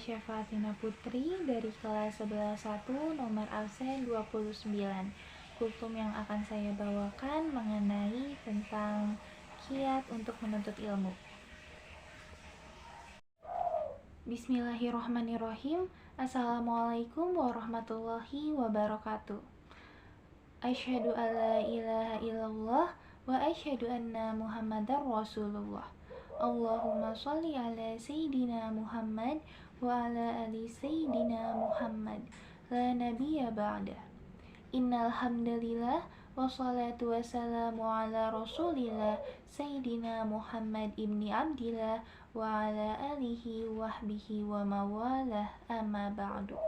Syafatina Putri dari kelas 11.1 nomor absen 29. Kultum yang akan saya bawakan mengenai tentang kiat untuk menuntut ilmu. Bismillahirrahmanirrahim. Assalamualaikum warahmatullahi wabarakatuh. Asyhadu alla ilaha illallah wa asyhadu anna Muhammadar Rasulullah. Allahumma sholli ala Sayyidina Muhammad wa ala ali Sayyidina Muhammad. La nabiyya ba'da. Innal hamdalillah wassalatu wassalamu ala Rasulillah Sayyidina Muhammad ibni Abdillah wa ala alihi wahbihi wa mawalah amma ba'du.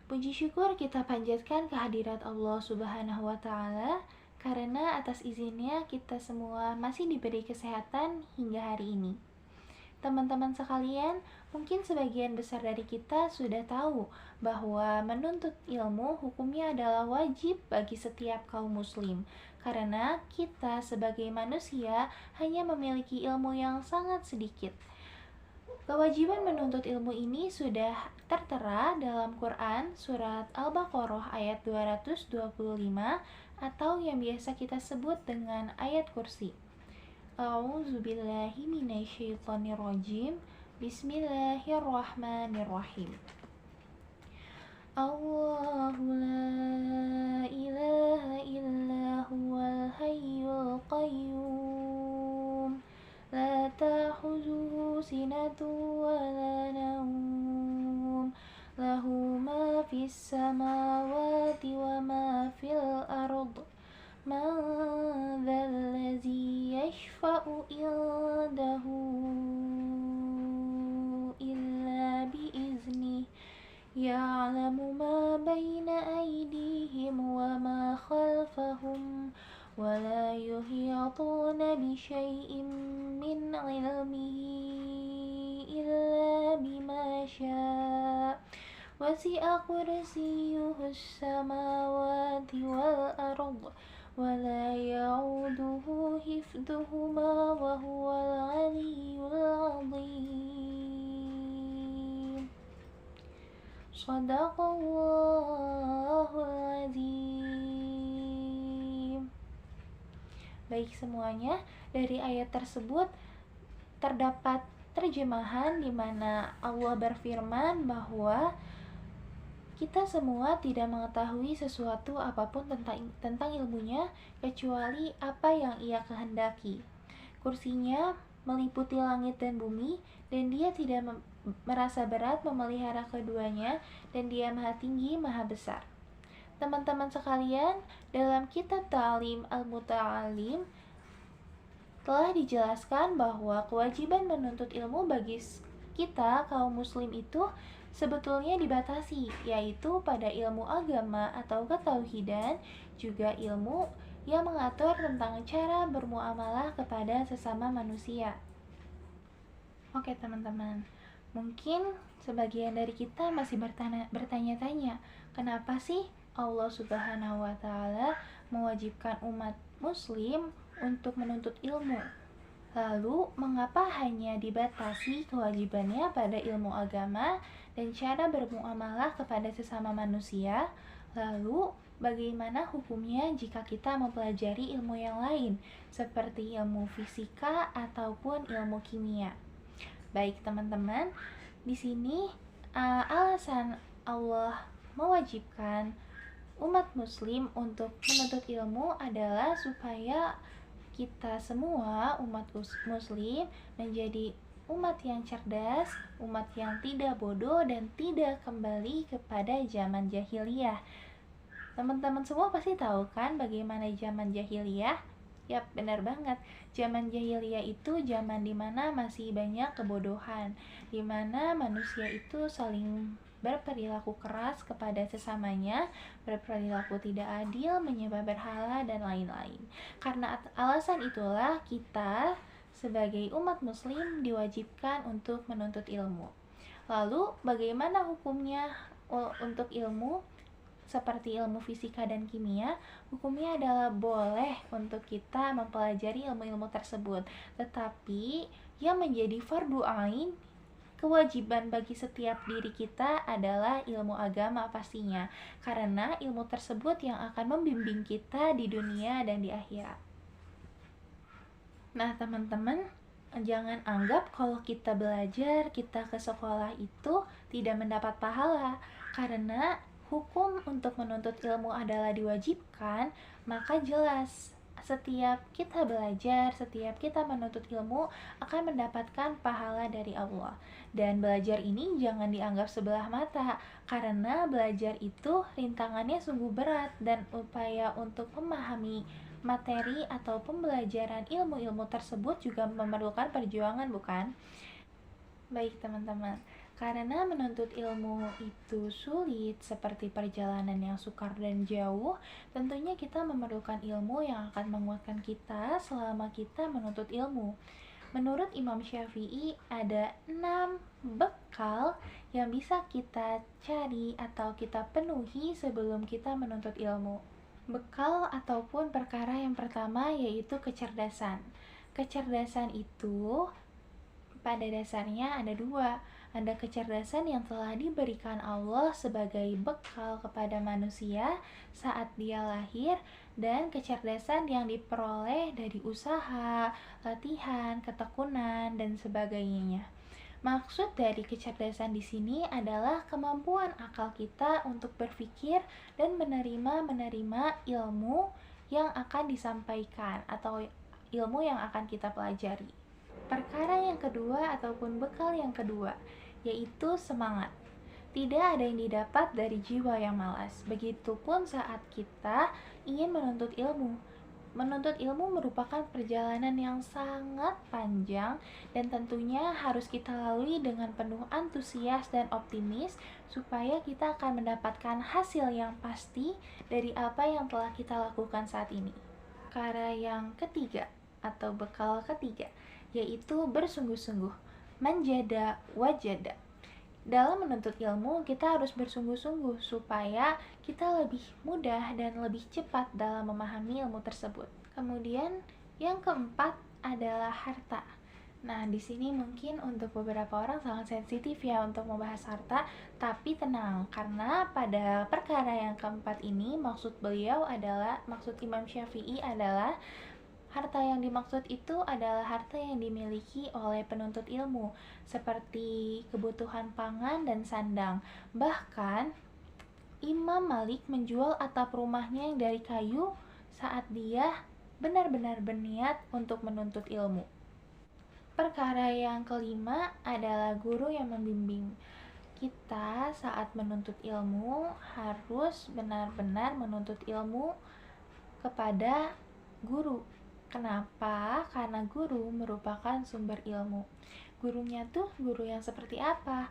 Puji syukur kita panjatkan kehadirat Allah Subhanahu wa Ta'ala, karena atas izinnya kita semua masih diberi kesehatan hingga hari ini. Teman-teman sekalian, mungkin sebagian besar dari kita sudah tahu bahwa menuntut ilmu hukumnya adalah wajib bagi setiap kaum muslim, karena kita sebagai manusia hanya memiliki ilmu yang sangat sedikit. Kewajiban menuntut ilmu ini sudah tertera dalam Quran surat Al-Baqarah ayat 225 atau yang biasa kita sebut dengan ayat kursi. A'udzubillahi minasyaitonirrajim. Bismillahirrahmanirrahim. Allahu la ilaha illa huwal hayyul qayyum. La ta'khuzuhu sinatun wa la nawm. Lahu ma fis samawati wa ma fil ard. Man dhallazi yashfa'u indahu illa biiznih. Ya'lamu ma baina aydihim wa ma khalfahum. ولا يحيطون بشيء من علمه إلا بما شاء وسع كرسيه السماوات والأرض ولا يعوده حفظهما وهو العلي العظيم. صدق الله العظيم. Baik semuanya, dari ayat tersebut terdapat terjemahan di mana Allah berfirman bahwa kita semua tidak mengetahui sesuatu apapun tentang ilmunya kecuali apa yang Ia kehendaki. Kursinya meliputi langit dan bumi, dan Dia tidak merasa berat memelihara keduanya, dan Dia Maha Tinggi, Maha Besar. Teman-teman sekalian, dalam kitab Ta'lim Al-Muta'alim telah dijelaskan bahwa kewajiban menuntut ilmu bagi kita kaum muslim itu sebetulnya dibatasi, yaitu pada ilmu agama atau ketauhidan, juga ilmu yang mengatur tentang cara bermuamalah kepada sesama manusia. Oke teman-teman, mungkin sebagian dari kita masih bertanya-tanya, kenapa sih Allah Subhanahu wa Ta'ala mewajibkan umat muslim untuk menuntut ilmu? Lalu, mengapa hanya dibatasi kewajibannya pada ilmu agama dan cara bermuamalah kepada sesama manusia? Lalu, bagaimana hukumnya jika kita mempelajari ilmu yang lain, seperti ilmu fisika ataupun ilmu kimia? Baik teman-teman, di sini alasan Allah mewajibkan umat muslim untuk menuntut ilmu adalah supaya kita semua umat muslim menjadi umat yang cerdas, umat yang tidak bodoh dan tidak kembali kepada zaman jahiliyah. Teman-teman semua pasti tahu kan bagaimana zaman jahiliyah? Yap, benar banget. Zaman jahiliyah itu zaman dimana masih banyak kebodohan, dimana manusia itu saling berperilaku keras kepada sesamanya, berperilaku tidak adil, menyembah berhala, dan lain-lain. Karena alasan itulah kita sebagai umat muslim diwajibkan untuk menuntut ilmu. Lalu bagaimana hukumnya untuk ilmu seperti ilmu fisika dan kimia? Hukumnya adalah boleh untuk kita mempelajari ilmu-ilmu tersebut, tetapi yang menjadi fardu ain kewajiban bagi setiap diri kita adalah ilmu agama pastinya, karena ilmu tersebut yang akan membimbing kita di dunia dan di akhirat. Nah, teman-teman, jangan anggap kalau kita belajar, kita ke sekolah itu tidak mendapat pahala, karena hukum untuk menuntut ilmu adalah diwajibkan, maka jelas setiap kita belajar, setiap kita menuntut ilmu akan mendapatkan pahala dari Allah. Dan belajar ini jangan dianggap sebelah mata, karena belajar itu rintangannya sungguh berat, dan upaya untuk memahami materi atau pembelajaran ilmu-ilmu tersebut juga memerlukan perjuangan, bukan? Baik teman-teman, karena menuntut ilmu itu sulit seperti perjalanan yang sukar dan jauh, tentunya kita memerlukan ilmu yang akan menguatkan kita selama kita menuntut ilmu. Menurut Imam Syafi'i, ada 6 bekal yang bisa kita cari atau kita penuhi sebelum kita menuntut ilmu. Bekal ataupun perkara yang pertama yaitu kecerdasan. Kecerdasan itu pada dasarnya ada dua. Ada kecerdasan yang telah diberikan Allah sebagai bekal kepada manusia saat dia lahir, dan kecerdasan yang diperoleh dari usaha, latihan, ketekunan, dan sebagainya. Maksud dari kecerdasan di sini adalah kemampuan akal kita untuk berpikir dan menerima ilmu yang akan disampaikan atau ilmu yang akan kita pelajari. Perkara yang kedua ataupun bekal yang kedua yaitu semangat. Tidak ada yang didapat dari jiwa yang malas. Begitupun saat kita ingin menuntut ilmu. Menuntut ilmu merupakan perjalanan yang sangat panjang dan tentunya harus kita lalui dengan penuh antusias dan optimis supaya kita akan mendapatkan hasil yang pasti dari apa yang telah kita lakukan saat ini. Perkara yang ketiga atau bekal ketiga yaitu bersungguh-sungguh, manjada wajada. Dalam menuntut ilmu, kita harus bersungguh-sungguh supaya kita lebih mudah dan lebih cepat dalam memahami ilmu tersebut. Kemudian, yang keempat adalah harta. Nah, di sini mungkin untuk beberapa orang sangat sensitif ya untuk membahas harta, tapi tenang, karena pada perkara yang keempat ini maksud Imam Syafi'i adalah harta yang dimaksud itu adalah harta yang dimiliki oleh penuntut ilmu, seperti kebutuhan pangan dan sandang. Bahkan, Imam Malik menjual atap rumahnya yang dari kayu saat dia benar-benar berniat untuk menuntut ilmu. Perkara yang kelima adalah guru yang membimbing. Kita saat menuntut ilmu harus benar-benar menuntut ilmu kepada guru. Kenapa? Karena guru merupakan sumber ilmu. Gurunya tuh guru yang seperti apa?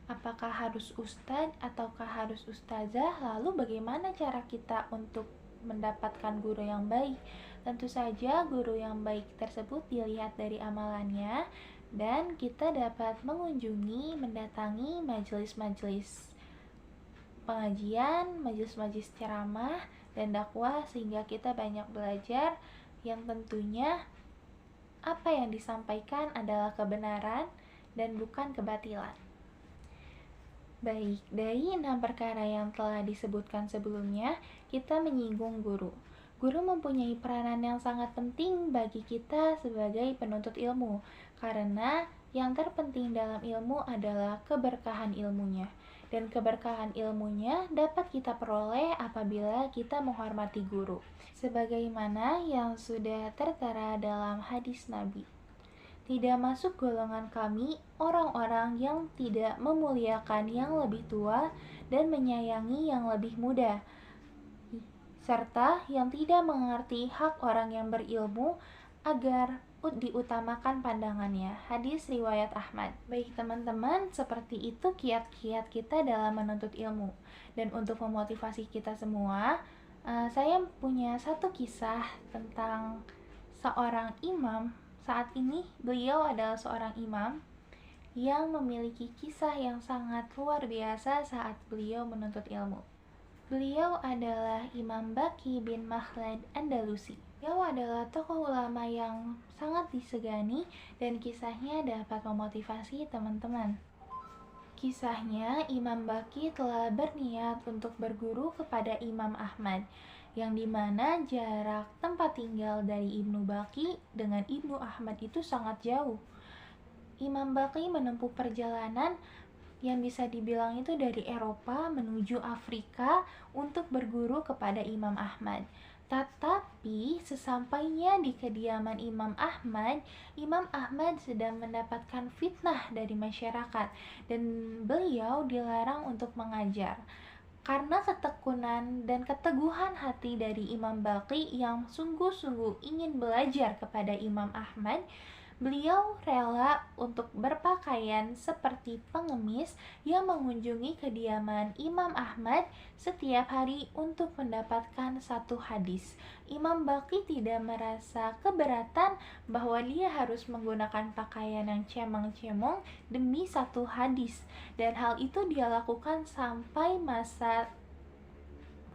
Apakah harus ustadz ataukah harus ustazah? Lalu bagaimana cara kita untuk mendapatkan guru yang baik? Tentu saja guru yang baik tersebut dilihat dari amalannya, dan kita dapat mendatangi majelis-majelis pengajian, majelis-majelis ceramah dan dakwah sehingga kita banyak belajar yang tentunya apa yang disampaikan adalah kebenaran dan bukan kebatilan. Baik, dari 6 perkara yang telah disebutkan sebelumnya, kita menyinggung guru. Guru mempunyai peranan yang sangat penting bagi kita sebagai penuntut ilmu, karena yang terpenting dalam ilmu adalah keberkahan ilmunya. Dan keberkahan ilmunya dapat kita peroleh apabila kita menghormati guru. Sebagaimana yang sudah tertera dalam hadis Nabi. Tidak masuk golongan kami orang-orang yang tidak memuliakan yang lebih tua dan menyayangi yang lebih muda, serta yang tidak mengerti hak orang yang berilmu agar diutamakan pandangannya. Hadis riwayat Ahmad. Baik teman-teman, seperti itu kiat-kiat kita dalam menuntut ilmu. Dan untuk memotivasi kita semua, saya punya satu kisah tentang seorang imam. Saat ini beliau adalah seorang imam yang memiliki kisah yang sangat luar biasa saat beliau menuntut ilmu. Beliau adalah Imam Baqi bin Makhlad Andalusi. Beliau adalah tokoh ulama yang sangat disegani dan kisahnya dapat memotivasi teman-teman. kisahnya Imam Baqi telah berniat untuk berguru kepada Imam Ahmad, yang dimana jarak tempat tinggal dari Ibnu Baqi dengan Ibnu Ahmad itu sangat jauh. Imam Baqi menempuh perjalanan yang bisa dibilang itu dari Eropa menuju Afrika untuk berguru kepada Imam Ahmad. Tetapi sesampainya di kediaman Imam Ahmad sedang mendapatkan fitnah dari masyarakat dan beliau dilarang untuk mengajar. Karena ketekunan dan keteguhan hati dari Imam Baqi yang sungguh-sungguh ingin belajar kepada Imam Ahmad, beliau rela untuk berpakaian seperti pengemis yang mengunjungi kediaman Imam Ahmad setiap hari untuk mendapatkan satu hadis. Imam Baqi tidak merasa keberatan bahwa dia harus menggunakan pakaian yang cemong-cemong demi satu hadis, dan hal itu dia lakukan sampai masa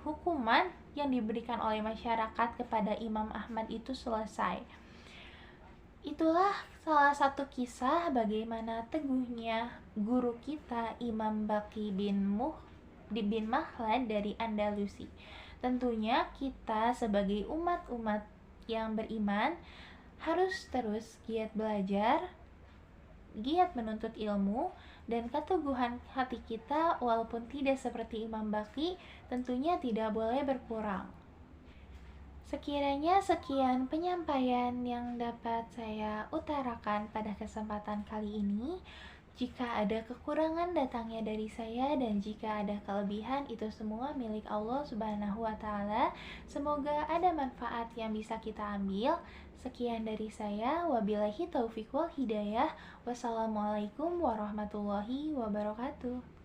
hukuman yang diberikan oleh masyarakat kepada Imam Ahmad itu selesai. Itulah salah satu kisah bagaimana teguhnya guru kita Imam Baqi bin Makhlad dari Andalusi. Tentunya kita sebagai umat-umat yang beriman harus terus giat belajar, giat menuntut ilmu, dan keteguhan hati kita walaupun tidak seperti Imam Baqi tentunya tidak boleh berkurang. Sekiranya sekian penyampaian yang dapat saya utarakan pada kesempatan kali ini. Jika ada kekurangan datangnya dari saya, dan jika ada kelebihan itu semua milik Allah Subhanahu wa Ta'ala. Semoga ada manfaat yang bisa kita ambil. Sekian dari saya, wabillahi taufiq wal hidayah. Wassalamualaikum warahmatullahi wabarakatuh.